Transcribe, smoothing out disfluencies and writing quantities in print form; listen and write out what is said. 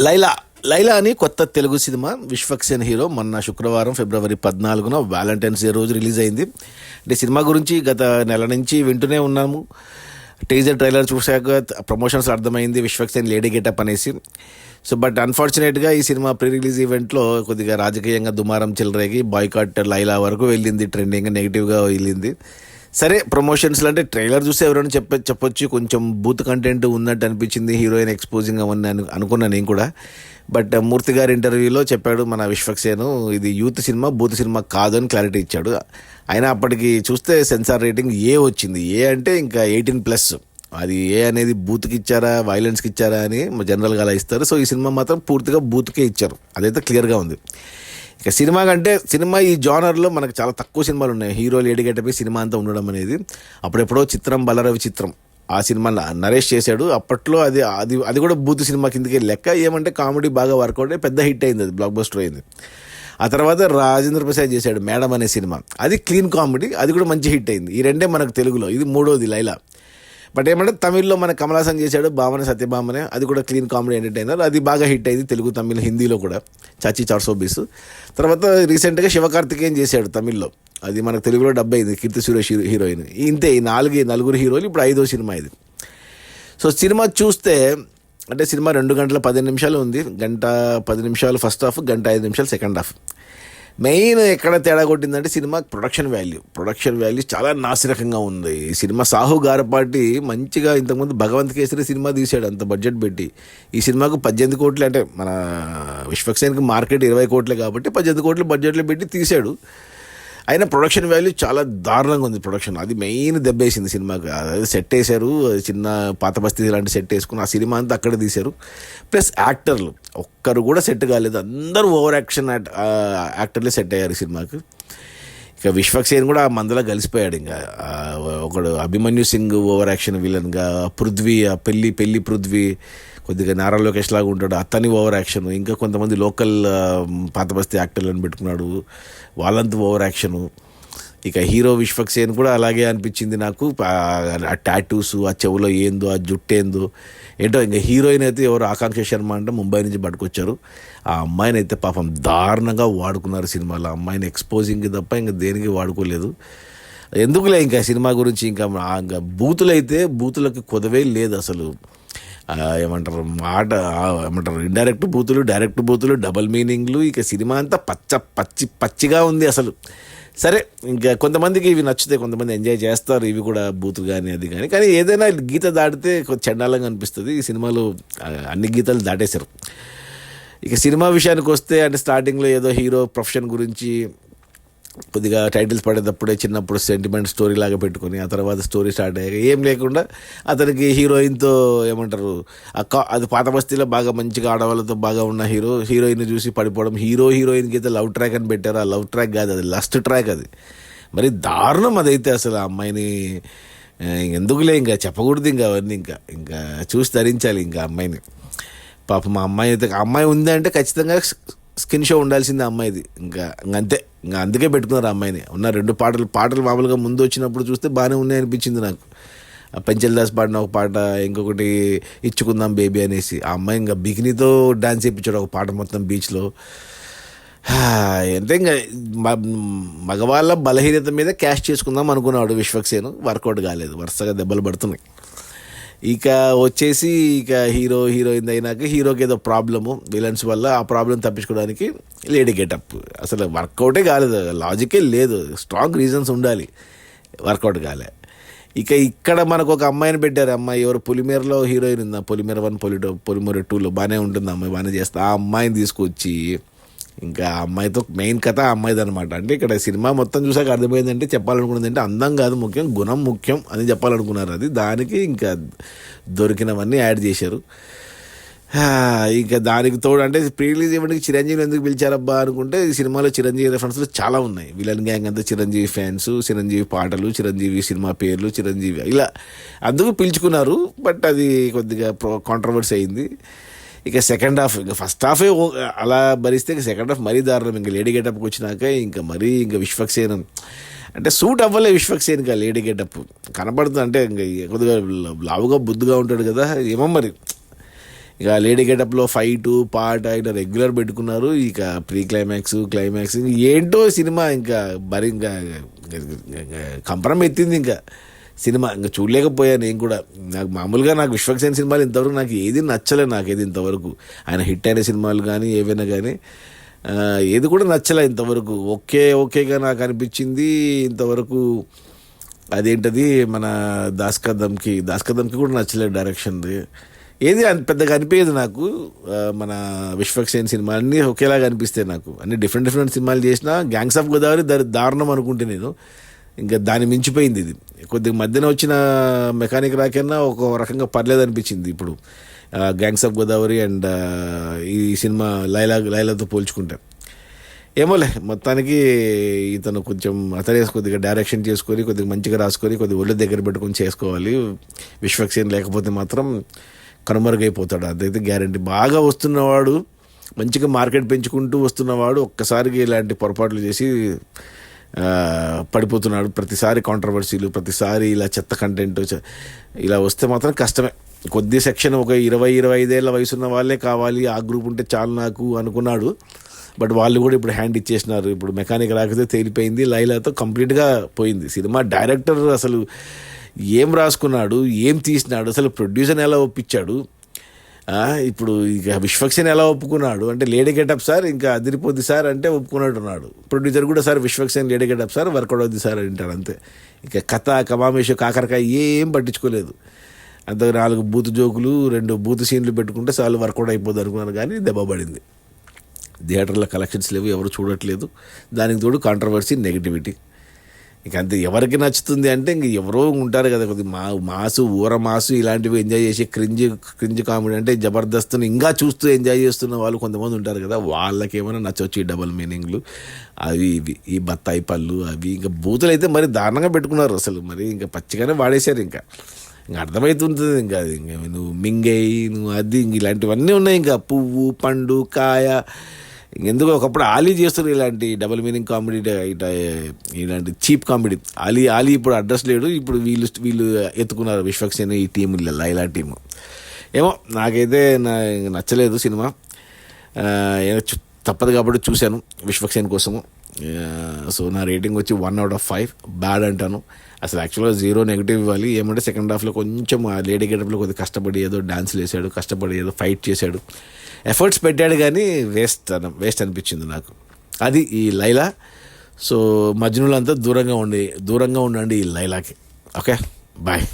లైలా లైలా అని కొత్త Telugu cinema Vishwaksen hero మొన్న శుక్రవారం ఫిబ్రవరి 14న వ్యాలంటైన్స్ డే రోజు రిలీజ్ అయింది. అంటే సినిమా గురించి గత నెల నుంచి వింటూనే ఉన్నాము. టీజర్ ట్రైలర్ చూశాక ప్రమోషన్స్ అర్థమైంది విశ్వక్సేన్ లేడీ గెటప్ అనేసి. సో బట్ అన్ఫార్చునేట్గా ఈ సినిమా ప్రీ రిలీజ్ ఈవెంట్లో కొద్దిగా రాజకీయంగా దుమారం చెలరేగి బాయ్కాట్ లైలా వరకు వెళ్ళింది, ట్రెండింగ్ నెగిటివ్గా వెళ్ళింది. సరే, ప్రమోషన్స్లో అంటే ట్రైలర్ చూస్తే ఎవరైనా చెప్పొచ్చు కొంచెం బూత్ కంటెంట్ ఉన్నట్టు అనిపించింది, హీరోయిన్ ఎక్స్పోజింగ్ అవన్నీ అనుకున్నా నేను కూడా. బట్ మూర్తి గారి ఇంటర్వ్యూలో చెప్పాడు మన విశ్వక్సేన్, ఇది యూత్ సినిమా, బూత్ సినిమా కాదు అని క్లారిటీ ఇచ్చాడు. అయినా అప్పటికి చూస్తే సెన్సార్ రేటింగ్ ఏ వచ్చింది. ఏ అంటే ఇంకా 18+. అది ఏ అనేది బూత్కి ఇచ్చారా వైలెన్స్కి ఇచ్చారా అని జనరల్గా అలా ఇస్తారు. సో ఈ సినిమా మాత్రం పూర్తిగా బూత్కే ఇచ్చారు, అదైతే క్లియర్గా ఉంది. ఇక సినిమా కంటే సినిమా ఈ జానర్లో మనకు చాలా తక్కువ సినిమాలు ఉన్నాయి హీరో లేడీ గెటప్ సినిమా అంతా ఉండడం అనేది. అప్పుడెప్పుడో చిత్రం బలరవి చిత్రం ఆ సినిమా నరేష్ చేశాడు. అప్పట్లో అది అది అది కూడా బూత్ సినిమా కిందకి లెక్క. ఏమంటే కామెడీ బాగా వర్కౌట్ అయ్యి పెద్ద హిట్ అయింది, అది బ్లాక్ బస్టర్ అయింది. ఆ తర్వాత రాజేంద్ర ప్రసాద్ చేశాడు మేడం అనే సినిమా, అది క్లీన్ కామెడీ, అది కూడా మంచి హిట్ అయింది. ఈ రెండే మనకు తెలుగులో, ఇది మూడోది లైలా. బట్ ఏమంటే తమిళ్లో మన కమల్ హాసన్ చేశాడు భామన సత్యభామనే, అది కూడా క్లీన్ కామెడీ ఎంటర్టైనర్, అది బాగా హిట్ అయింది తెలుగు తమిళ్ హిందీలో కూడా, చాచి 420. తర్వాత రీసెంట్గా శివకార్తికేయన్ చేశాడు తమిళ్లో, అది మనకు తెలుగులో డబ్ అయింది, కీర్తి సురేష్ హీరోయిన్. ఇంతే ఈ నలుగురు హీరోలు, ఇప్పుడు 5వ సినిమా ఇది. సో సినిమా చూస్తే అంటే సినిమా 2 గంటల 15 నిమిషాలు ఉంది. 1:10 నిమిషాలు first half, 1:05 second half. Main ఎక్కడ తేడా కొట్టిందంటే సినిమా ప్రొడక్షన్ వాల్యూ చాలా నాసిరకంగా ఉంది. ఈ సినిమా సాహు గారపాటి మంచిగా ఇంతకుముందు భగవంత్ కేసరి సినిమా తీశాడు అంత బడ్జెట్ పెట్టి. ఈ సినిమాకు 18 కోట్లు, అంటే మన విశ్వక్సేన్కి మార్కెట్ 20 కోట్లే కాబట్టి 18 కోట్లు బడ్జెట్లో పెట్టి తీశాడు. అయినా ప్రొడక్షన్ వాల్యూ చాలా దారుణంగా ఉంది ప్రొడక్షన్, అది మెయిన్ దెబ్బేసింది సినిమాకి. అదే సెట్ వేశారు, చిన్న పాత బస్తీ లాంటి సెట్ వేసుకుని ఆ సినిమా అంతా అక్కడే తీశారు. ప్లస్ యాక్టర్లు ఒక్కరు కూడా సెట్ కాలేదు, అందరూ ఓవర్ యాక్షన్ యాక్టర్లే సెట్ అయ్యారు ఈ సినిమాకి. ఇక విశ్వక్సేన్ కూడా మందలా కలిసిపోయాడు. ఇంకా ఒకడు అభిమన్యు సింగ్ ఓవర్ యాక్షన్ విలన్గా, పృథ్వీ పెళ్ళి పృథ్వీ కొద్దిగా నారా లోకేష్ లాగా ఉంటాడు, అతని ఓవర్ యాక్షన్. ఇంకా కొంతమంది లోకల్ పాత బస్తీ యాక్టర్లను పెట్టుకున్నాడు, వాళ్ళంతా ఓవర్ యాక్షను. ఇక హీరో విశ్వక్సేన్ కూడా అలాగే అనిపించింది నాకు. ఆ టాటూస్, ఆ చెవులో ఏందో, ఆ జుట్టు ఏంటో. ఇంకా హీరోయిన్ అయితే ఎవరు ఆకాంక్ష శర్మ అంటే ముంబై నుంచి పట్టుకొచ్చారు. ఆ అమ్మాయిని అయితే పాపం దారుణంగా వాడుకున్నారు సినిమాలో. అమ్మాయిని ఎక్స్పోజింగ్కి తప్ప ఇంకా దేనికి వాడుకోలేదు. ఎందుకులే ఇంకా సినిమా గురించి ఇంకా బూతులకి కొదవే లేదు అసలు. ఏమంటారు ఇండైరెక్ట్ బూతులు, డైరెక్ట్ బూతులు, డబల్ మీనింగ్లు. ఇక సినిమా అంతా పచ్చిగా ఉంది అసలు. సరే, ఇంకా కొంతమందికి ఇవి నచ్చుతాయి, కొంతమంది ఎంజాయ్ చేస్తారు ఇవి కూడా, బూతులు కానీ అది కానీ ఏదైనా గీత దాటితే చండాలంగా అనిపిస్తుంది. ఈ సినిమాలో అన్ని గీతలు దాటేశారు. ఇక సినిమా విషయానికి వస్తే అంటే స్టార్టింగ్లో ఏదో హీరో ప్రొఫెషన్ గురించి కొద్దిగా టైటిల్స్ పడేటప్పుడే చిన్నప్పుడు సెంటిమెంట్ స్టోరీ లాగా పెట్టుకొని, ఆ తర్వాత స్టోరీ స్టార్ట్ అయ్యాక ఏం లేకుండా అతనికి హీరోయిన్తో ఏమంటారు అది పాత బస్తీలో బాగా మంచిగా ఆడవాళ్ళతో బాగా ఉన్న హీరోయిన్ చూసి పడిపోవడం. హీరోయిన్కి అయితే లవ్ ట్రాక్ అని పెట్టారు, ఆ లవ్ ట్రాక్ కాదు, అది లస్ట్ ట్రాక్. అది మరి దారుణం అదైతే అసలు. ఆ అమ్మాయిని ఎందుకులే ఇంకా చెప్పకూడదు, ఇంకా అవన్నీ ఇంకా చూసి ధరించాలి ఇంకా అమ్మాయిని. పాపం మా అమ్మాయి అయితే, అమ్మాయి ఉంది అంటే ఖచ్చితంగా స్కిన్ షో ఉండాల్సిందే అమ్మాయిది. ఇంకా అంతే, ఇంకా అందుకే పెట్టుకున్నారు అమ్మాయిని. ఉన్న 2 పాటలు మామూలుగా ముందు వచ్చినప్పుడు చూస్తే బాగానే ఉన్నాయి అనిపించింది నాకు. పెంచల్ దాస్ పాడిన ఒక పాట, ఇంకొకటి ఇచ్చుకుందాం బేబీ అనేసి. ఆ అమ్మాయి ఇంకా బికినీతో డాన్స్ చేయించాడు ఒక పాట మొత్తం బీచ్లో. అంటే ఇంకా మగవాళ్ళ బలహీనత మీద క్యాష్ చేసుకుందాం అనుకున్నాడు విశ్వక్సేన్, వర్కౌట్ కాలేదు, వరుసగా దెబ్బలు పడుతున్నాయి. ఇక వచ్చేసి హీరోయిన్ అయినాక హీరోకి ఏదో ప్రాబ్లము విలన్స్ వల్ల, ఆ ప్రాబ్లం తప్పించుకోవడానికి లేడీ గెటప్. అసలు వర్కౌటే కాలేదు, లాజికే లేదు, స్ట్రాంగ్ రీజన్స్ ఉండాలి, వర్కౌట్ కాలే. ఇక ఇక్కడ మనకు ఒక అమ్మాయిని పెట్టారు. అమ్మాయి ఎవరు, పొలిమేరలో హీరోయిన్ ఉంది, పొలిమేర 1, పొలిమేర 2లో బాగానే ఉంటుంది అమ్మాయి, బాగానే చేస్తా. ఆ అమ్మాయిని తీసుకొచ్చి ఇంకా అమ్మాయితో మెయిన్ కథ అమ్మాయిది అనమాట. అంటే ఇక్కడ సినిమా మొత్తం చూసాక అర్థమైందంటే, చెప్పాలనుకున్నది అంటే అందం కాదు ముఖ్యం, గుణం ముఖ్యం అని చెప్పాలనుకున్నారు. అది దానికి ఇంకా దొరికినవన్నీ యాడ్ చేశారు. ఇంకా దానికి తోడు అంటే ప్రీ రిలీజ్ ఈవెంట్కి చిరంజీవి ఎందుకు పిలిచారబ్బా అనుకుంటే, ఈ సినిమాలో చిరంజీవి రెఫరెన్స్లు చాలా ఉన్నాయి. విలన్ గ్యాంగ్ అంతా చిరంజీవి ఫ్యాన్స్, చిరంజీవి పాటలు, చిరంజీవి సినిమా పేర్లు, చిరంజీవి ఇలా అందుకు పిలుచుకున్నారు. బట్ అది కొద్దిగా కాంట్రవర్సీ అయింది. ఇక సెకండ్ హాఫ్, ఇంకా ఫస్ట్ హాఫే అలా భరిస్తే ఇక సెకండ్ హాఫ్ మరీ దారుణం. ఇంకా లేడీ గెటప్కి వచ్చినాక ఇంకా విశ్వక్సేన్ అంటే సూట్ అవ్వలే విశ్వక్సేన్గా లేడీ గెటప్ కనపడుతుంది. అంటే ఇంకా కొద్దిగా లావుగా బుద్దుగా ఉంటాడు కదా, ఏమో మరి ఇక లేడీ గెటప్లో ఫైటు పాట ఇట్లా రెగ్యులర్ పెట్టుకున్నారు. ఇక ప్రీ క్లైమాక్స్ క్లైమాక్స్ ఏంటో సినిమా ఇంకా మరి ఇంకా కంపరం ఎత్తింది ఇంకా సినిమా. ఇంకా చూడలేకపోయాను నేను కూడా. నాకు మామూలుగా నాకు విశ్వక్సేన్ సినిమాలు ఇంతవరకు నాకు ఏది నచ్చలేదు. నాకేది ఇంతవరకు ఆయన హిట్ అయిన సినిమాలు కానీ ఏవైనా కానీ ఏది కూడా నచ్చలే ఇంతవరకు. ఓకేగా నాకు అనిపించింది ఇంతవరకు. అదేంటది మన దాస్కదమ్కి కూడా నచ్చలేదు డైరెక్షన్ది. ఏది పెద్దగా అనిపించదు నాకు. మన విశ్వక్సేన్ సినిమా అన్నీ ఒకేలాగా అనిపిస్తాయి నాకు. అన్ని డిఫరెంట్ సినిమాలు చేసినా గ్యాంగ్స్ ఆఫ్ గోదావరి దారుణం అనుకుంటే నేను. ఇంకా దాన్ని మించిపోయింది ఇది. కొద్దిగా మధ్యన వచ్చిన మెకానిక్ రాకన్నా ఒక రకంగా పర్లేదు అనిపించింది ఇప్పుడు గ్యాంగ్స్ ఆఫ్ గోదావరి అండ్ ఈ సినిమా లైలాతో పోల్చుకుంటే. ఏమోలే, మొత్తానికి ఇతను కొంచెం కొద్దిగా డైరెక్షన్ చేసుకొని కొద్దిగా మంచిగా రాసుకొని కొద్దిగా ఒళ్ళు దగ్గర పెట్టుకొని చేసుకోవాలి. విశ్వక్సేన్ లేకపోతే మాత్రం కనుమరుగైపోతాడు, అదైతే గ్యారంటీ. బాగా వస్తున్నవాడు, మంచిగా మార్కెట్ పెంచుకుంటూ వస్తున్నవాడు ఒక్కసారికి ఇలాంటి పొరపాట్లు చేసి పడిపోతున్నాడు. ప్రతిసారి కాంట్రవర్సీలు, ప్రతిసారి ఇలా చెత్త కంటెంట్ ఇలా వస్తే మాత్రం కష్టమే. కొద్ది సెక్షన్ ఒక 20-25 ఏళ్ళ వయసున్న వాళ్ళే కావాలి, ఆ గ్రూప్ ఉంటే చాలు నాకు అనుకున్నాడు. బట్ వాళ్ళు కూడా ఇప్పుడు హ్యాండ్ ఇచ్చేసినారు. ఇప్పుడు మెకానిక్ రాకపోతే తేలిపోయింది, లైలాతో కంప్లీట్గా పోయింది సినిమా. డైరెక్టర్ అసలు ఏం రాసుకున్నాడు, ఏం తీసినాడు, అసలు ప్రొడ్యూసర్ని ఎలా ఒప్పించాడు, ఇప్పుడు ఇక విశ్వక్సేన్ ఎలా ఒప్పుకున్నాడు అంటే లేడీ గెటప్ సార్ ఇంకా అదిరిపోద్ది సార్ అంటే ఒప్పుకున్నట్టున్నాడు. ప్రొడ్యూసర్ కూడా sir Vishwaksen lady getup sir work out అవుద్ది సార్ అంటాడు అంతే. ఇక కథ కమామేషు కాకరకాయ ఏం పట్టించుకోలేదు. అంత 4 బూతు జోకులు 2 బూతు సీన్లు పెట్టుకుంటే చాలు వర్కౌట్ అయిపోద్ది అనుకున్నాను. కానీ దెబ్బ పడింది. థియేటర్లో కలెక్షన్స్ లేవు, ఎవరు చూడట్లేదు. దానికి తోడు కాంట్రవర్సీ, నెగిటివిటీ. ఇక అంతే. ఎవరికి నచ్చుతుంది అంటే ఇంక ఎవరో ఉంటారు కదా కొద్దిగా మాసు మాసు ఇలాంటివి ఎంజాయ్ చేసి క్రింజ్ కామెడీ అంటే జబర్దస్త్ని ఇంకా చూస్తూ ఎంజాయ్ చేస్తున్న వాళ్ళు కొంతమంది ఉంటారు కదా, వాళ్ళకి ఏమైనా నచ్చవచ్చు ఈ డబుల్ మీనింగ్లు అవి ఇవి, ఈ బత్తాయి పళ్ళు అవి. ఇంకా బూతులు అయితే మరి దారుణంగా పెట్టుకున్నారు అసలు. మరి ఇంకా పచ్చిగానే వాడేశారు. ఇంకా అర్థమవుతుంటుంది. ఇంకా నువ్వు మింగేయి, నువ్వు అది ఇలాంటివన్నీ ఉన్నాయి. ఇంకా పువ్వు పండు కాయ. ఎందుకు ఒకప్పుడు ఆలీ చేస్తారు ఇలాంటి డబుల్ మీనింగ్ కామెడీ, ఇలాంటి చీప్ కామెడీ. ఆలీ ఇప్పుడు అడ్రస్ లేడు. ఇప్పుడు వీళ్ళు ఎత్తుకున్నారు విశ్వక్సేన్ ఈ టీము, లైలా టీము. ఏమో నాకైతే నచ్చలేదు సినిమా. తప్పదు కాబట్టి చూశాను విశ్వక్సేన్ కోసము. సో నా రేటింగ్ వచ్చి 1/5. బ్యాడ్ అంటాను. అసలు యాక్చువల్గా 0 నెగిటివ్ ఇవ్వాలి. ఏమంటే సెకండ్ హాఫ్లో కొంచెం ఆ లేడీ గెటప్లో కొద్దిగా కష్టపడి ఏదో డాన్స్లు వేసాడు, కష్టపడి ఏదో ఫైట్ చేశాడు, ఎఫర్ట్స్ పెట్టాడు, కానీ వేస్ట్ అనిపించింది నాకు. అది ఈ లైలా. సో మజ్నులంతా దూరంగా ఉండండి ఈ లైలాకి. Okay, bye.